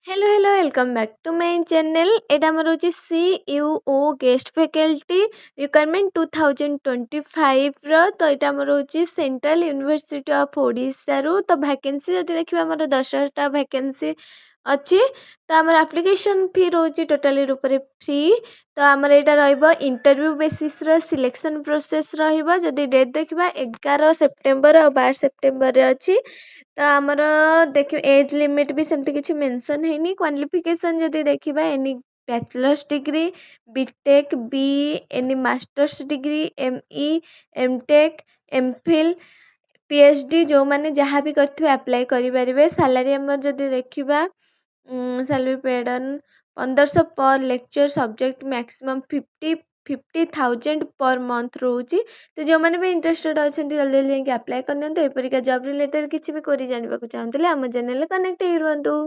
Hello welcome back to my channel. एटा हमर होची CUO गेस्ट फैकल्टी रिक्वायरमेंट 2025 रो। तो एटा हमर होची सेंट्रल यूनिवर्सिटी ऑफ ओडिशा रो। तो वैकेंसी जदि देखिबा हमर 10टा वैकेंसी अच्छी। तो हमर एप्लिकेशन फी रोची टोटली रूपरे फ्री। तो हमर एटा रहइबो इंटरव्यू बेसिस रो सिलेक्शन प्रोसेस रहइबो। जदि डेट देखिबा 11 सेप्टेम्बर और 12 सेप्टेम्बर रे अछि। तो आमर देखिए एज लिमिट भी सेमती किसी मेंशन है नहीं। क्वालिफिकेशन जदि देखिबा एनी बैचलर्स डिग्री बीटेक बी any master's degree ME MTech MPhil PhD जो माने जहाँ भी करथिबे अप्लाई करि परिबे। सैलरी हमर जदि देखिबा सैलरी पेडन 1500 पर lecture subject maximum 50,000 per month रोची। तो जो मैंने भी इंटरेस्टेड अच्छा जल्दी जल्दी अप्लाई करनी एपरिका जॉब रिलेटेड किसी भी क्वेरी जानवा चाहते आम चैनल कनेक्ट हो।